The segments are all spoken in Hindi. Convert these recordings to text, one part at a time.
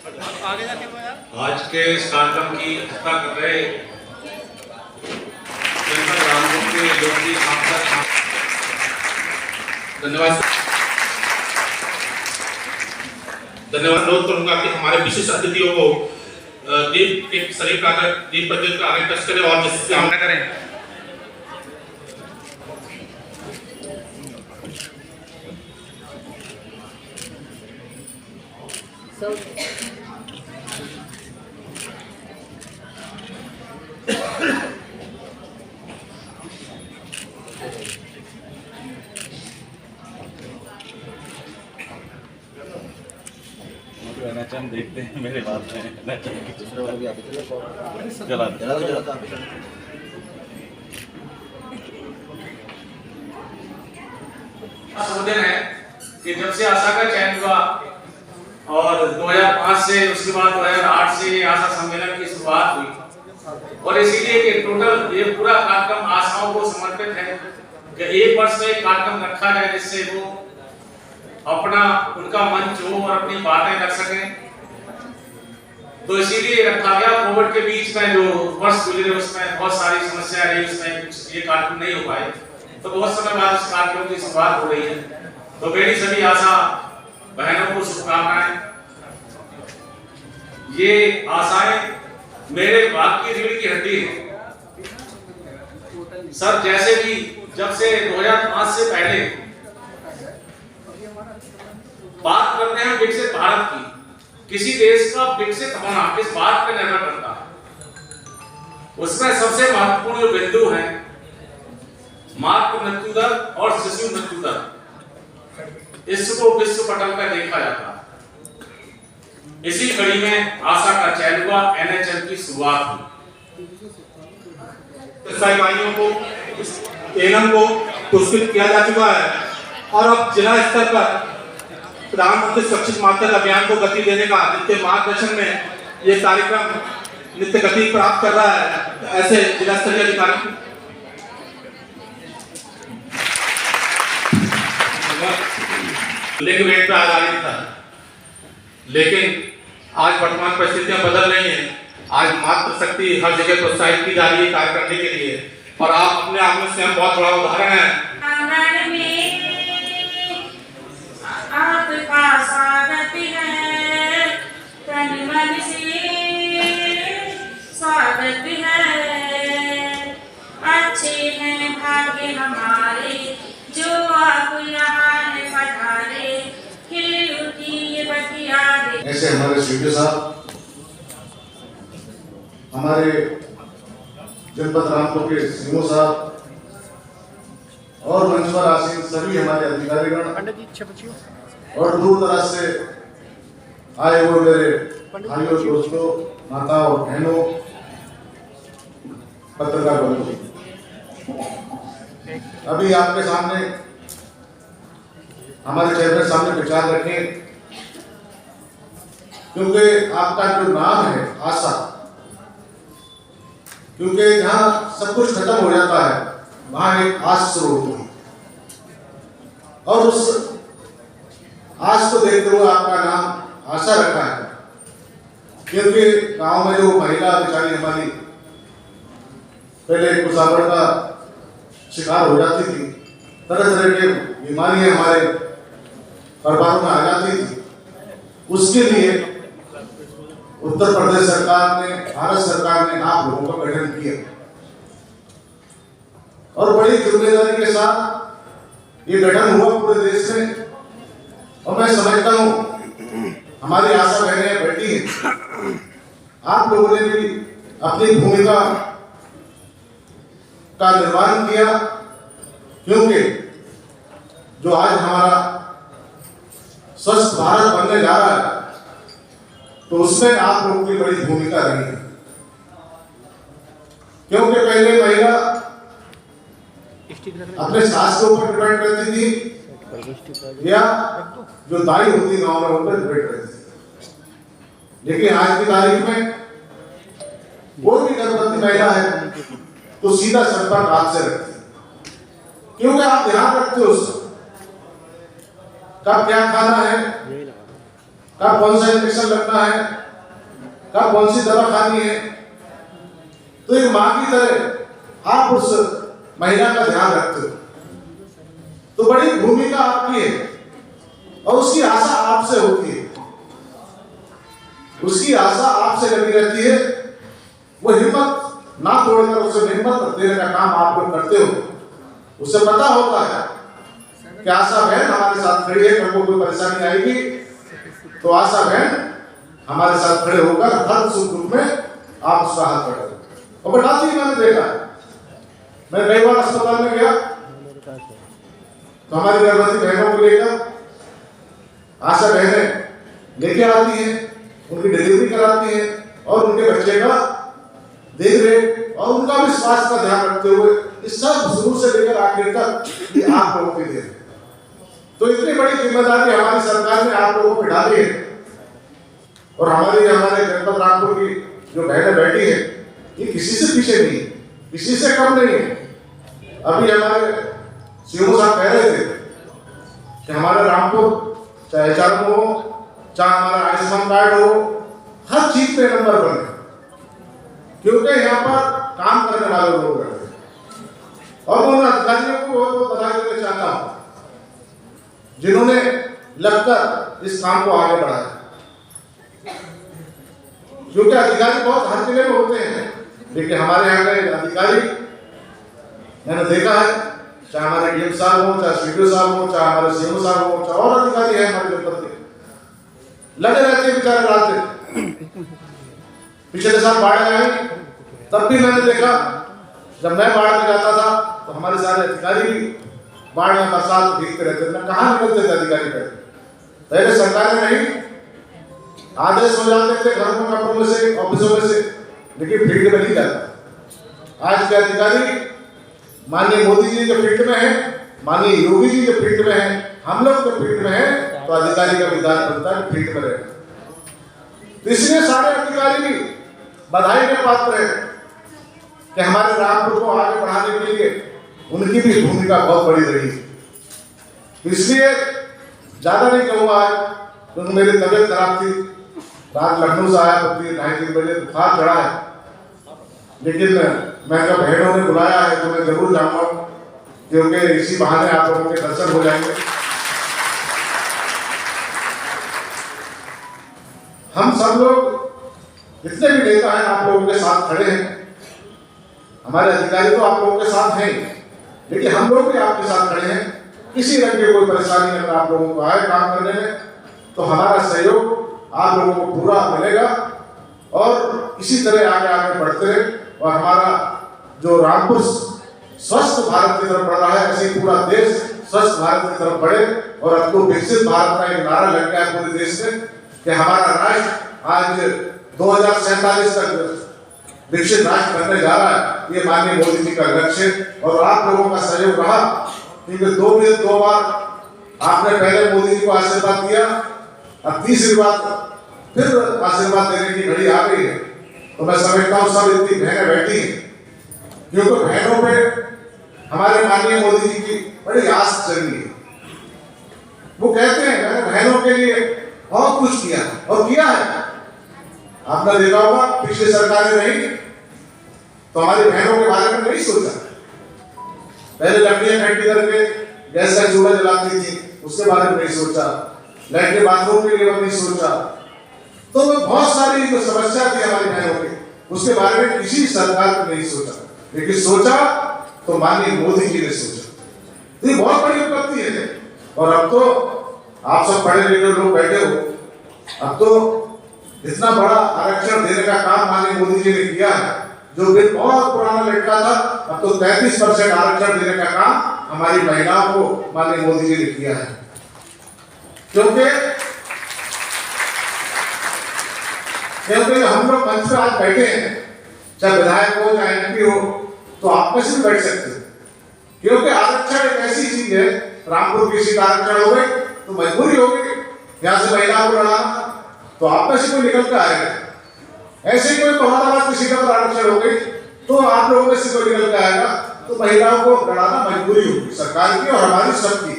आगे जाके आज के इस कार्यक्रम की अध्यक्षता कर रहे जनपद रामपुर के लोकप्रिय सांसद, धन्यवाद नोट करूंगा कि हमारे विशेष अतिथियों को दीप के शरीर का दीप प्रज्वलित का आगे पेश करें और जिससे कामना करें। हम देखते हैं मेरे बात में दूसरे वाला भी आगे चला संबोधन है कि जब से आशा का चयन हुआ और 2005 से उसके बाद 2008 से आशा सम्मेलन की शुरुआत हुई और इसीलिए कि टोटल ये पूरा कार्यक्रम आशाओं को समर्पित है कि एक वर्ष में एक कार्यक्रम रखा जाए जिससे वो अपना उनका मंच हो और अपनी बातें रख सकें। तो इसीलिए रखा गया। कोविड के बीच में जो वर्ष गुजरे उसमें बहुत सारी समस्याएं रही, उसमें कुछ ये कार्यक्रम नहीं हो पाए, तो बहुत समय बाद इस कार्यक्रम की शुरुआत हो रही है। तो मेरी सभी आशा बहनों को शुभकामनाएं। ये आशाएं मेरे भाग की रीढ़ की हड्डी है सर। जैसे भी जब से 2005 से पहले बात करते हैं विकसित भारत की, किसी देश का विकसित होना किस बात पर निर्भर करता है, उसमें सबसे महत्वपूर्ण जो बिंदु है मातृ मृत्यु दर और शिशु मृत्यु दर, इसको विश्व पटल पर देखा जाता है। इसी कड़ी में आशा का चयन हुआ, एनएचएम की शुरुआत हुई। इकाइयों को एनएम को पुरस्कृत किया जा चुका है और अब जिला स्तर पर प्रधानमंत्री सुरक्षित मातृत्व अभियान को गति देने का जिनके मार्गदर्शन में ये कार्यक्रम नित्य गति प्राप्त कर रहा है, ऐसे जिला स्तरीय अधिकारी लिंग भेद पर आधारित था, लेकिन आज वर्तमान परिस्थितियां बदल रही हैं। आज मातृ शक्ति हर जगह प्रोत्साहित की जा रही है कार्य करने के लिए, और आप अपने आप में स्वयं बहुत बड़ा उदाहरण है। आपका स्वागत है, तन मन से स्वागत है। अच्छे हैं भाग्य हमारे जो आप यहाँ पधारे, खिल उठी ये बतिया दे। ऐसे हमारे सीडीओ साहब, हमारे जनपद रामपुर के सीओ साहब और मंच पर आसीन सभी हमारे अधिकारीगण और दूर दराज से आए हुए मेरे भाइयों, दोस्तों, माता और बहनों, पत्रकार बंधु, अभी आपके सामने हमारे चेहरे सामने विचार रखें, क्योंकि आपका जो नाम है आशा, क्योंकि जहां सब कुछ खत्म हो जाता है वहां एक आस शुरू होती है, और उस आस को देखते हुए आपका नाम आशा रखा है। क्योंकि गांव में जो महिला बेचारी हमारी पहले कुसावड़ का शिकार हो जाती थी, तरह तरह के बीमारियां हमारे परिवारों में आ जाती थी, उसके लिए उत्तर प्रदेश सरकार ने, भारत सरकार ने आप लोगों का गठन किया और बड़ी जिम्मेदारी के साथ ये गठन हुआ पूरे देश में। और मैं समझता हूं हमारी आशा बहनें बैठी हैं, आप लोगों ने भी अपनी भूमिका का निर्वहन किया, क्योंकि जो आज हमारा स्वस्थ भारत बनने जा रहा है तो उसमें आप लोगों की बड़ी भूमिका रही है। क्योंकि पहले महिला अपने सास के ऊपर डिपेंड करती थी या जो दाई होती गांव में उन पर डिपेंड करती थी, लेकिन आज की तारीख में कोई भी गर्भवती महिला है तो सीधा संपर्क आपसे रखती है, क्योंकि आप ध्यान रखते हो उसका कब क्या खाना है, कब कौन सा इंजेक्शन लगना है, कब कौन सी दवा खानी है। तो एक माँ की तरह आप उस महिला का ध्यान रखते हो, तो बड़ी भूमिका आपकी है और उसकी आशा आपसे होती है, उसकी आशा आपसे लगी रहती है। वो हिम्मत ना तोड़कर उसे हिम्मत देने का काम आप लोग करते हो। उसे पता होता है कि आशा बहन हमारे साथ खड़ी है, कल को कोई परेशानी आएगी तो आशा बहन हमारे साथ खड़े होकर हर सुख दुख में आप उसका हाथ पकड़ो। और बताती है, मैंने देखा, मैं कई बार अस्पताल में गया तो हमारी गर्भवती बहनों को लेकर आशा बहनें लेके आती हैं, उनकी डिलीवरी कराती हैं और उनके बच्चे का देख रेख और उनका भी स्वास्थ्य का ध्यान रखते हुए इस सब शुरू से लेकर आखिर तक ये आप लोगों की देन। तो इतनी बड़ी जिम्मेदारी हमारी सरकार ने आप लोगों पर डाली है। और हमारे जनपद रामपुर की जो बहनें बैठी है, ये किसी से पीछे नहीं है, किसी से कम नहीं है। अभी हमारे सीओ साहब कह रहे थे कि हमारा रामपुर चाहे चारों हो, चाहे हमारा आयुष्मान कार्ड हो, हर चीज पे नंबर बने, क्योंकि यहाँ पर काम करने वाले लोग रहते हैं। और मैं उन अधिकारियों को बहुत बधाई देना चाहता हूँ जिन्होंने लगकर इस काम को आगे बढ़ाया, क्योंकि अधिकारी बहुत हर जगह में होते हैं, लेकिन हमारे यहाँ के अधिकारी मैंने देखा है, चाहे हमारे डीएम साहब हो, चाहे सीडीओ साहब हो, चाहे हमारे सीएमओ साहब हो, चाहे और अधिकारी हैं हमारे जनपद के, लगे रहते हैं बेचारे रात दिन। पिछले साल बाढ़ आई तब भी मैंने देखा, जब मैं बाढ़ में जाता था तो हमारे सारे अधिकारी भी बाढ़ में बरसात में भीगते रहते थे। कहाँ निकलते थे अधिकारी? पहले सरकारें नहीं, आदेश हो जाते थे घरों में, कपड़ों में से, ऑफिसों में से, लेकिन फील्ड में नहीं जाता। आज के अधिकारी माननीय मोदी जी जो फील्ड में है, माननीय योगी जी जो फील्ड में है, हम लोग जो फील्ड में है, तो अधिकारी का विधान बनता है फील्ड में रहेगा। तो इसलिए सारे अधिकारी भी बधाई के पात्र है कि हमारे रामपुर को आगे बढ़ाने के लिए उनकी भी भूमिका बहुत बड़ी रही। तो इसलिए ज्यादा नहीं कहूँगा आज, क्योंकि मेरी तबीयत खराब थी, रात लखनऊ से आया तो 2:30 बजे बुखार चढ़ा है, लेकिन मैं जब बहनों ने बुलाया है तो मैं जरूर जाऊंगा, क्योंकि इसी बहाने आप लोगों के दर्शन हो जाएंगे। हम सब लोग जितने भी नेता हैं आप लोगों के साथ खड़े हैं, हमारे अधिकारी तो आप लोगों के साथ हैं, लेकिन हम लोग भी आपके साथ खड़े हैं। किसी रंग की कोई परेशानी अगर आप लोगों को आए काम करने में, तो हमारा सहयोग आप लोगों को पूरा मिलेगा और इसी तरह आगे आगे बढ़ते रहे। और हमारा जो रामपुर स्वस्थ भारत की तरफ बढ़ रहा है, ऐसे ही पूरा देश स्वस्थ भारत की तरफ बढ़े। और अब तो विकसित भारत का एक नारा लग गया पूरे देश में कि हमारा राष्ट्र आज 2047 तक विकसित राष्ट्र बनने जा रहा है। ये माननीय मोदी जी का लक्ष्य और आप लोगों का सहयोग रहा, क्योंकि 2 बार आपने पहले मोदी जी को आशीर्वाद दिया, अब तीसरी बार फिर आशीर्वाद देने की घड़ी आ गई है। तो मैं समझता हूँ सब इतनी बहनें बैठी हैं, क्योंकि बहनों पे हमारे माननीय मोदी जी की बड़ी आस चल रही है। वो कहते हैं मैंने बहनों के लिए बहुत कुछ किया और किया है। आपने देखा होगा पिछली सरकारें नहीं तो हमारी बहनों के बारे में नहीं सोचा। पहले लकड़ियां इकट्ठी करके गैस का चूल्हा जलाती थी, उसके बारे में नहीं सोचा। लैट्रिन बाथरूम के लिए नहीं सोचा। तो बहुत सारी जो समस्या थी हमारी बहनों की, उसके बारे में किसी सरकार ने नहीं सोचा, लेकिन सोचा तो माननीय मोदी जी ने सोचा। ये बहुत बड़ी उपलब्धि है। और अब तो आप सब पढ़े लिखे लोग बैठे हो, अब तो इतना बड़ा आरक्षण देने का काम माननीय मोदी जी ने किया है। जो बिल बहुत पुराना लटका था, अब तो 33% आरक्षण देने का काम हमारी महिलाओं को माननीय मोदी जी ने किया है। क्योंकि हम लोग मंच पर आज बैठे हैं, चाहे विधायक हो चाहे एमपी हो, तो आपस में बैठ सकते हैं। क्योंकि आरक्षण एक ऐसी चीज है, रामपुर की सीट आरक्षण हो गई तो मजबूरी होगी यहाँ से महिलाओं को लड़ाना, तो आपस में कोई निकल कर आएगा। ऐसे कोई मुरादाबाद की सीटों पर आरक्षण हो गई तो आप लोगों में से कोई निकल कर आएगा, तो महिलाओं को लड़ाना मजबूरी होगी सरकार की और हमारी सबकी।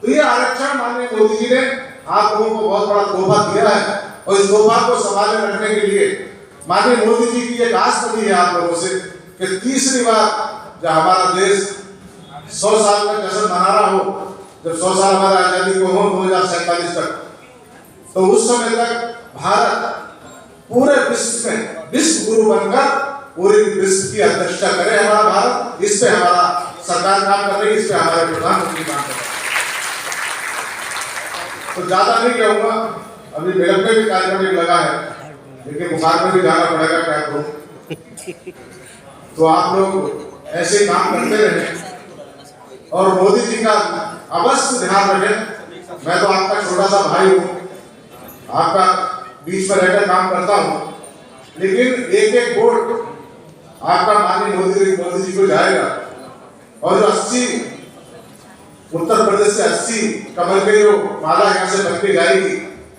तो ये आरक्षण माननीय मोदी जी ने आप लोगों को बहुत बड़ा तोहफा दिया है और इस तोहफा को संभाले रखने के लिए माननीय मोदी जी की एक आस बनी है आप लोगों से कि तीसरी बार जब हमारा देश 100 साल का जश्न मना रहा हो, जब 100 साल हमारी आजादी को हो 2047 तक, तो उस समय तक भारत पूरे विश्व में विश्व गुरु बनकर पूरे विश्व की अध्यक्षता करे हमारा भारत। इस पे हमारा सरकार काम कर रही है, इस पे हमारे प्रधानमंत्री काम कर रहे हैं। तो ज्यादा नहीं कहूँगा, अभी मेरे पे भी कार्यक्रम एक लगा है, लेकिन बुखार में भी जाना पड़ेगा, क्या करूँ। तो आप लोग ऐसे काम करते रहे और मोदी जी का अवश्य ध्यान रखें। मैं तो आपका छोटा सा भाई हूँ, आपका बीच में रहकर काम करता हूँ, लेकिन एक एक वोट आपका माननीय मोदी जी को जाएगा। और जो 80 उत्तर प्रदेश से 80 कमल के जो माला यहाँ से बन के जाएगी,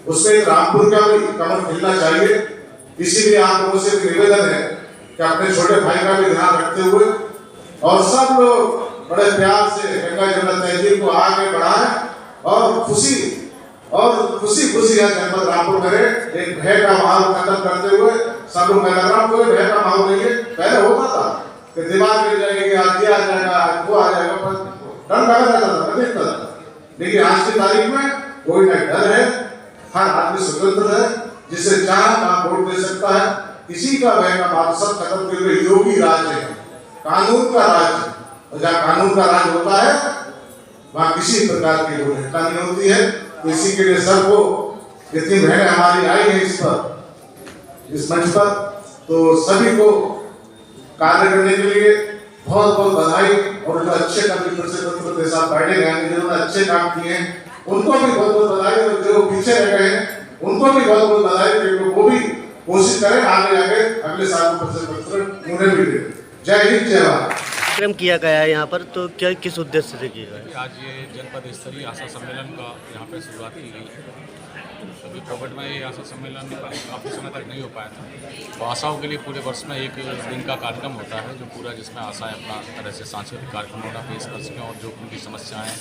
उसमें रामपुर का भी कमल खिलना चाहिए। इसीलिए आप लोगों से निवेदन है कि अपने छोटे भाई का भी ध्यान रखते हुए और सब लोग बड़े प्यार से गंगा जमुना तहजीब को आगे बढ़ाएं और खुशी खुशी है जनपद रामपुर करे। एक भय का माहौल खत्म करते हुए सब लोग, मैं लग रहा हूँ कोई भय का माहौल नहीं है। पहले होता था कि दिमाग गिर जाएगी, आज ये आ जाएगा, वो आ जाएगा, पर डर लगा रहता था, देखता था। लेकिन आज की तारीख में कोई न डर है, हर आदमी स्वतंत्र है, जिसे चाहे वहाँ वोट दे सकता है। किसी का भय का माहौल सब खत्म करते हुए योगी राज है, कानून का राज है, और जहाँ कानून का राज होता है वहाँ किसी प्रकार की दुर्घटना नहीं होती है। तो इसी के लिए सबको इतनी बहनें हमारी आई है इस मंच पर, तो सभी को कार्य करने के लिए बहुत बहुत बधाई। और जो अच्छे प्रधानमंत्री साहब बैठे गए, जिन्होंने अच्छे काम किए हैं, उनको भी बहुत बहुत बधाई। और जो पीछे रह गए हैं उनको भी बहुत बहुत बधाई, क्योंकि वो भी कोशिश करें आगे अगले साल उन्हें भी दे। जय हिंद, जय भारत। कार्यक्रम किया गया है यहाँ पर, तो क्या किस उद्देश्य से किया गया? आज ये जनपद स्तरीय आशा सम्मेलन का यहाँ पे शुरुआत की गई है। अभी कोविड में ये आशा सम्मेलन काफ़ी समय तक नहीं हो पाया था, तो आशाओं के लिए पूरे वर्ष में एक दिन का कार्यक्रम होता है जो पूरा, जिसमें आशाएं अपना तरह से सांस्कृतिक कार्यक्रमों का पेश कर सकें और जो उनकी समस्याएं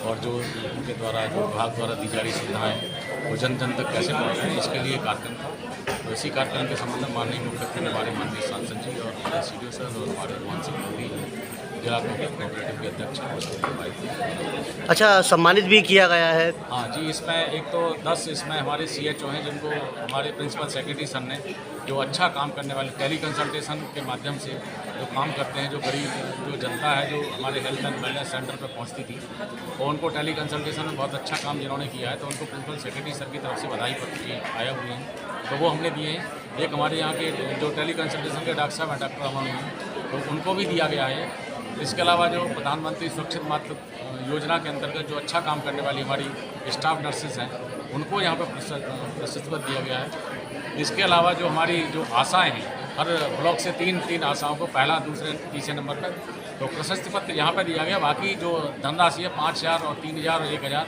और जो उनके द्वारा जो विभाग द्वारा दी जा रही सुविधाएँ वो जन जन तक कैसे पहुँचाएँ, इसके लिए कार्यक्रम था। तो इसी कार्यक्रम के संबंध में माननीय मुख्यमंत्री हमारे माननीय सांसद जी और हमारे CDO सर और हमारे भगवान सिंह मोदी जिला कोऑपरेटिव के अध्यक्ष। अच्छा, सम्मानित भी किया गया है? हाँ जी, इसमें एक तो 10 इसमें हमारे CHO हैं जिनको हमारे प्रिंसिपल सेक्रेटरी सर ने, जो अच्छा काम करने वाले टेली कंसल्टेशन के माध्यम से जो काम करते हैं, जो गरीब जो जनता है जो हमारे हेल्थ एंड वेलनेस सेंटर पर पहुंचती थी, और उनको टेली कंसल्टेशन में बहुत अच्छा काम जिन्होंने किया है, तो उनको प्रिंसिपल सेक्रेटरी सर की तरफ से बधाई पत्र आया हुए हैं, तो वो हमने दिए हैं। एक हमारे यहाँ के जो टेली कंसल्टेशन के डॉक्टर साहब हैं, डॉक्टर अमन हैं, तो उनको भी दिया गया है। इसके अलावा जो प्रधानमंत्री सुरक्षित मातृ योजना के अंतर्गत जो अच्छा काम करने वाली हमारी स्टाफ नर्सेज हैं, उनको यहाँ पर प्रशस्ति पत्र दिया गया है। इसके अलावा जो हमारी जो आशाएं हैं, हर ब्लॉक से तीन आशाओं को पहला, दूसरे, तीसरे नंबर पर तो प्रशस्ति पत्र यहाँ पर दिया गया। बाकी जो धनराशि है 5000 और 3000 और 1000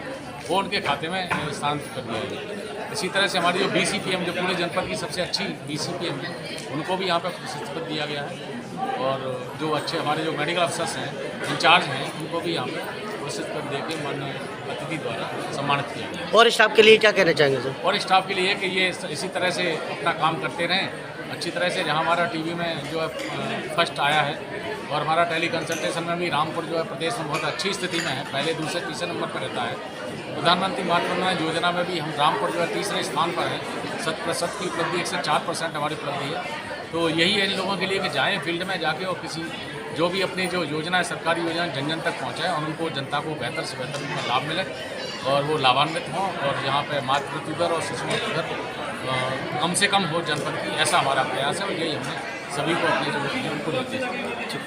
वो उनके खाते में स्थानांतरित कर दिया गया। इसी तरह से हमारी जो BCPM जो पूरे जनपद की सबसे अच्छी BCPM है, उनको भी यहाँ पर प्रशस्ति पत्र दिया गया है। और जो अच्छे हमारे जो मेडिकल अफसर्स हैं, इंचार्ज हैं, उनको भी यहाँ पर प्रशस्ति पत्र देकर माननीय अतिथि द्वारा सम्मानित किया गया। और स्टाफ के लिए क्या कहना चाहेंगे सर? और स्टाफ के लिए कि ये इसी तरह से अपना काम करते रहें अच्छी तरह से। जहाँ हमारा टीवी में जो है फर्स्ट आया है, और हमारा टेली कंसल्टेशन में भी रामपुर जो है प्रदेश में बहुत अच्छी स्थिति में है, पहले, दूसरे, तीसरे नंबर पर रहता है। प्रधानमंत्री मातृवंदना योजना में भी हम रामपुर जो है तीसरे स्थान पर है। 100% की उपलब्धि, 104% हमारी उपलब्धि है। तो यही है इन लोगों के लिए कि जाएँ फील्ड में जाके और किसी जो भी अपनी जो योजना है, सरकारी योजना जन जन तक पहुँचाएँ और उनको, जनता को बेहतर से बेहतर उनका लाभ मिले और वो लाभान्वित हों, और यहाँ पे मातृ दर और शिशु मृत्यु दर कम से कम हो जनपद की, ऐसा हमारा प्रयास है। और यही हमने सभी को अपने जो उनको निर्देश दिए।